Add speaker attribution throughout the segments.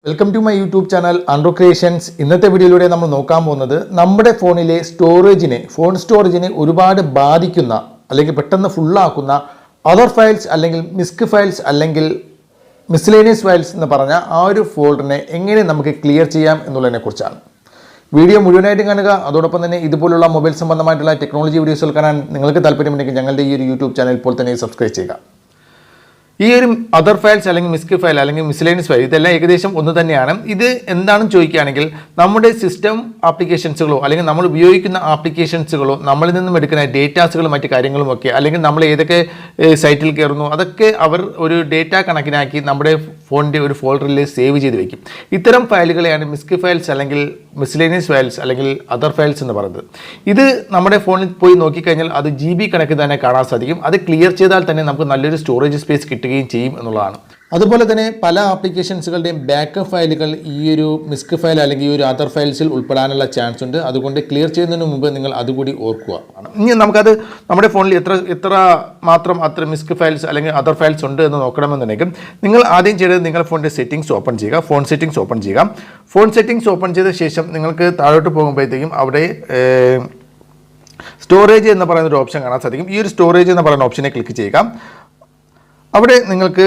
Speaker 1: Welcome to my YouTube channel Andro creations. ഇന്നത്തെ വീഡിയോയിലൂടെ നമ്മൾ നോക്കാൻ പോകുന്നത് നമ്മുടെ ഫോണിലെ ഫോൺ സ്റ്റോറേജിനെ ഒരുപാട് ബാധിക്കുന്ന അല്ലെങ്കിൽ പെട്ടെന്ന് ഫുള്ളാക്കുന്ന അതർ ഫയൽസ് അല്ലെങ്കിൽ മിസ്ക് ഫയൽസ് അല്ലെങ്കിൽ മിസ്സലേനിയസ് ഫയൽസ് എന്ന് പറഞ്ഞ ആ ഒരു ഫോൾഡറിനെ എങ്ങനെ നമുക്ക് ക്ലിയർ ചെയ്യാം എന്നുള്ളതിനെ കുറിച്ചാണ്. വീഡിയോ മുഴുവനായിട്ടും കാണുക. അതോടൊപ്പം തന്നെ ഇതുപോലുള്ള മൊബൈൽ സംബന്ധമായിട്ടുള്ള ടെക്നോളജി വീഡിയോസുകൾ കാണാൻ നിങ്ങൾക്ക് താല്പര്യമുണ്ടെങ്കിൽ ഞങ്ങളുടെ ഈ ഒരു യൂട്യൂബ് ചാനൽ ഇപ്പോൾ തന്നെ സബ്സ്ക്രൈബ് ചെയ്യുക. ഈ ഒരു അതർ ഫയൽസ് അല്ലെങ്കിൽ മിസ്ക് ഫയൽ അല്ലെങ്കിൽ മിസ്സലേനിയസ് ഫയൽ ഇതെല്ലാം ഏകദേശം ഒന്ന് തന്നെയാണ്. ഇത് എന്താണെന്ന് ചോദിക്കുകയാണെങ്കിൽ നമ്മുടെ സിസ്റ്റം ആപ്ലിക്കേഷൻസുകളോ അല്ലെങ്കിൽ നമ്മൾ ഉപയോഗിക്കുന്ന ആപ്ലിക്കേഷൻസുകളോ നമ്മളിൽ നിന്നും എടുക്കുന്ന ഡേറ്റാസുകളും മറ്റു കാര്യങ്ങളും ഒക്കെ അല്ലെങ്കിൽ നമ്മൾ ഏതൊക്കെ സൈറ്റിൽ കയറുന്നു അതൊക്കെ അവർ ഒരു ഡേറ്റ കണക്കിനാക്കി നമ്മുടെ ഫോണിൻ്റെ ഒരു ഫോൾഡറിൽ സേവ് ചെയ്ത് വെക്കും. ഇത്തരം ഫയലുകളെയാണ് മിസ്ക് ഫയൽസ് അല്ലെങ്കിൽ മിസ്സലേനിയസ് ഫയൽസ് അല്ലെങ്കിൽ അതർ ഫയൽസ് എന്ന് പറയുന്നത്. ഇത് നമ്മുടെ ഫോണിൽ പോയി നോക്കിക്കഴിഞ്ഞാൽ അത് GB കണക്കിന് തന്നെ കാണാൻ സാധിക്കും. അത് ക്ലിയർ ചെയ്താൽ തന്നെ നമുക്ക് നല്ലൊരു സ്റ്റോറേജ് സ്പേസ് കിട്ടുകയും ചെയ്യും എന്നുള്ളതാണ്. അതുപോലെ തന്നെ പല ആപ്ലിക്കേഷൻസുകളുടെയും ബാക്കപ്പ് ഫയലുകൾ ഈ ഒരു മിസ്ക് ഫയൽ അല്ലെങ്കിൽ ഈ ഒരു അതർ ഫയൽസിൽ ഉൾപ്പെടാനുള്ള ചാൻസ് ഉണ്ട്. അതുകൊണ്ട് ക്ലിയർ ചെയ്യുന്നതിന് മുമ്പ് നിങ്ങൾ അതുകൂടി ഓർക്കുക. ഇനി നമുക്കത് നമ്മുടെ ഫോണിൽ എത്ര മാത്രം മിസ്ക് ഫയൽസ് അല്ലെങ്കിൽ അതർ ഫയൽസ് ഉണ്ട് എന്ന് നോക്കണമെന്നുണ്ടെങ്കിൽ നിങ്ങൾ ആദ്യം ചെയ്തത് നിങ്ങളുടെ ഫോണിൻ്റെ സെറ്റിംഗ്സ് ഓപ്പൺ ചെയ്യുക. ഫോൺ സെറ്റിംഗ്സ് ഓപ്പൺ ചെയ്യുക. ഫോൺ സെറ്റിംഗ്സ് ഓപ്പൺ ചെയ്ത ശേഷം നിങ്ങൾക്ക് താഴോട്ട് പോകുമ്പോഴത്തേക്കും അവിടെ സ്റ്റോറേജ് എന്ന് പറയുന്ന ഒരു ഓപ്ഷൻ കാണാൻ സാധിക്കും. ഈ ഒരു സ്റ്റോറേജ് എന്ന് പറയുന്ന ഓപ്ഷനെ ക്ലിക്ക് ചെയ്യുക. അവിടെ നിങ്ങൾക്ക്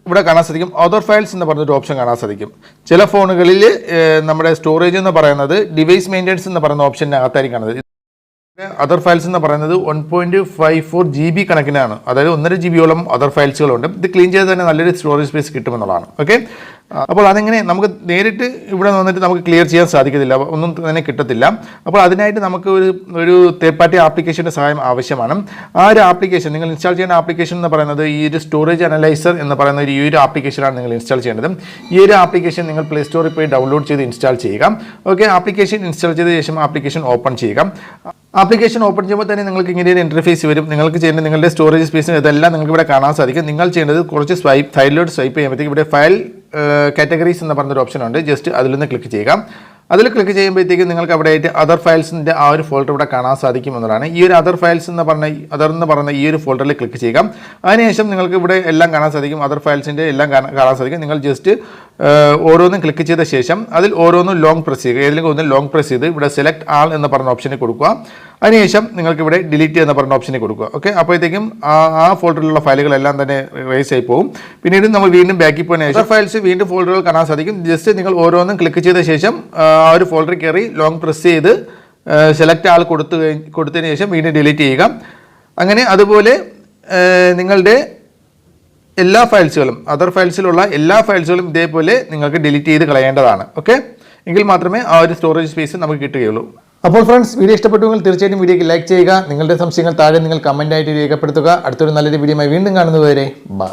Speaker 1: ഇവിടെ കാണാൻ സാധിക്കും അതർ ഫയൽസ് എന്ന് പറഞ്ഞൊരു ഓപ്ഷൻ കാണാൻ സാധിക്കും. ചില ഫോണുകളിൽ നമ്മുടെ സ്റ്റോറേജ് എന്ന് പറയുന്നത് ഡിവൈസ് മെയിൻ്റെനൻസ് എന്ന് പറയുന്ന ഓപ്ഷനകത്തായിരിക്കും കാണുന്നത്. അതർ ഫയൽസ് എന്ന് പറയുന്നത് 1.54 GB കണക്കിനാണ്, അതായത് 1.5 GB അതർ ഫയൽസുകളുണ്ട്. ഇത് ക്ലീൻ ചെയ്ത് തന്നെ നല്ലൊരു സ്റ്റോറേജ് സ്പേസ് കിട്ടുമെന്നുള്ളതാണ്. ഓക്കെ, അപ്പോൾ അതെങ്ങനെ നമുക്ക് നേരിട്ട് ഇവിടെ വന്നിട്ട് നമുക്ക് ക്ലിയർ ചെയ്യാൻ സാധിക്കത്തില്ല, ഒന്നും തന്നെ കിട്ടത്തില്ല. അപ്പോൾ അതിനായിട്ട് നമുക്ക് ഒരു തേർഡ് പാർട്ടി ആപ്ലിക്കേഷൻ്റെ സഹായം ആവശ്യമാണ്. ആ ഒരു ആപ്ലിക്കേഷൻ നിങ്ങൾ ഇൻസ്റ്റാൾ ചെയ്യുന്ന ആപ്ലിക്കേഷൻ എന്ന് പറയുന്നത് ഈ ഒരു സ്റ്റോറേജ് അനലൈസർ എന്ന് പറയുന്ന ഈ ഒരു ആപ്ലിക്കേഷനാണ് നിങ്ങൾ ഇൻസ്റ്റാൾ ചെയ്യേണ്ടത്. ഈ ഒരു ആപ്ലിക്കേഷൻ നിങ്ങൾ പ്ലേ സ്റ്റോറിൽ പോയി ഡൗൺലോഡ് ചെയ്ത് ഇൻസ്റ്റാൾ ചെയ്യുക. ഓക്കെ, ആപ്ലിക്കേഷൻ ഇൻസ്റ്റാൾ ചെയ്ത ശേഷം ആപ്ലിക്കേഷൻ ഓപ്പൺ ചെയ്യുക. ആപ്ലിക്കേഷൻ ഓപ്പൺ ചെയ്യുമ്പോൾ തന്നെ നിങ്ങൾക്ക് ഇങ്ങനെ ഒരു ഇൻ്റർഫേസ് വരും. നിങ്ങൾക്ക് ചെയ്യേണ്ടത് നിങ്ങളുടെ സ്റ്റോറേജ് സ്പേസ് ഇതെല്ലാം നിങ്ങൾക്ക് ഇവിടെ കാണാൻ സാധിക്കും. നിങ്ങൾ ചെയ്യേണ്ടത് കുറച്ച് ഫയലിലോട്ട് സ്വൈപ്പ് ചെയ്യുമ്പോഴത്തേക്ക് ഇവിടെ ഫയൽ കാറ്റഗറീസ് എന്ന് പറഞ്ഞൊരു ഓപ്ഷൻ ഉണ്ട്. ജസ്റ്റ് അതിൽ നിന്ന് ക്ലിക്ക് ചെയ്യുക. അതിൽ ക്ലിക്ക് ചെയ്യുമ്പോഴത്തേക്കും നിങ്ങൾക്ക് അവിടെ ആയിട്ട് അതർ ഫയൽസിൻ്റെ ആ ഒരു ഫോൾഡർ ഇവിടെ കാണാൻ സാധിക്കും എന്നതാണ്. ഈ ഒരു അതർ ഫയൽസ് എന്ന് പറഞ്ഞ ഈ ഒരു ഫോൾഡറിൽ ക്ലിക്ക് ചെയ്യുക. അതിനുശേഷം നിങ്ങൾക്ക് ഇവിടെ എല്ലാം കാണാൻ സാധിക്കും. അതർ ഫയൽസിൻ്റെ എല്ലാം കാണാൻ സാധിക്കും. നിങ്ങൾ ജസ്റ്റ് ഓരോന്നും ക്ലിക്ക് ചെയ്ത ശേഷം അതിൽ ഓരോന്നും ലോങ് പ്രസ് ചെയ്യുക. ഏതെങ്കിലും ഒന്ന് ലോങ് പ്രസ് ചെയ്ത് ഇവിടെ സെലക്ട് ആൾ എന്ന് പറഞ്ഞ ഓപ്ഷനിൽ കൊടുക്കുക. അതിനുശേഷം നിങ്ങൾക്ക് ഇവിടെ ഡിലീറ്റ് എന്ന് പറഞ്ഞ ഓപ്ഷനിൽ കൊടുക്കുക. ഓക്കെ, അപ്പോഴത്തേക്കും ആ ഫോൾഡറിലുള്ള ഫയലുകളെല്ലാം തന്നെ റേസ് ആയി പോകും. പിന്നീട് നമ്മൾ വീണ്ടും ബാക്കിൽ പോയതിനു ശേഷം ഫയൽസ് വീണ്ടും ഫോൾഡറുകൾ കാണാൻ സാധിക്കും. ജസ്റ്റ് നിങ്ങൾ ഓരോന്നും ക്ലിക്ക് ചെയ്ത ശേഷം ആ ഒരു ഫോൾഡറിൽ കയറി ലോങ് പ്രസ് ചെയ്ത് സെലക്ട് ആൾ കൊടുത്തതിന് ശേഷം വീണ്ടും ഡിലീറ്റ് ചെയ്യുക. അങ്ങനെ അതുപോലെ നിങ്ങളുടെ എല്ലാ ഫയൽസുകളും അതർ ഫയൽസിലുള്ള എല്ലാ ഫയൽസുകളും ഇതേപോലെ നിങ്ങൾക്ക് ഡിലീറ്റ് ചെയ്ത് കളയേണ്ടതാണ്. ഓക്കെ, എങ്കിൽ മാത്രമേ ആ ഒരു സ്റ്റോറേജ് സ്പേസ് നമുക്ക് കിട്ടുകയുള്ളൂ. അപ്പോൾ ഫ്രണ്ട്സ്, വീഡിയോ ഇഷ്ടപ്പെട്ടുവെങ്കിൽ തീർച്ചയായിട്ടും വീഡിയോക്ക് ലൈക്ക് ചെയ്യുക. നിങ്ങളുടെ സംശയങ്ങൾ താഴെ നിങ്ങൾ കമൻ്റായിട്ട് രേഖപ്പെടുത്തുക. അടുത്തൊരു നല്ലൊരു വീഡിയോയുമായി വീണ്ടും കാണുന്നതുവരെ ബൈ.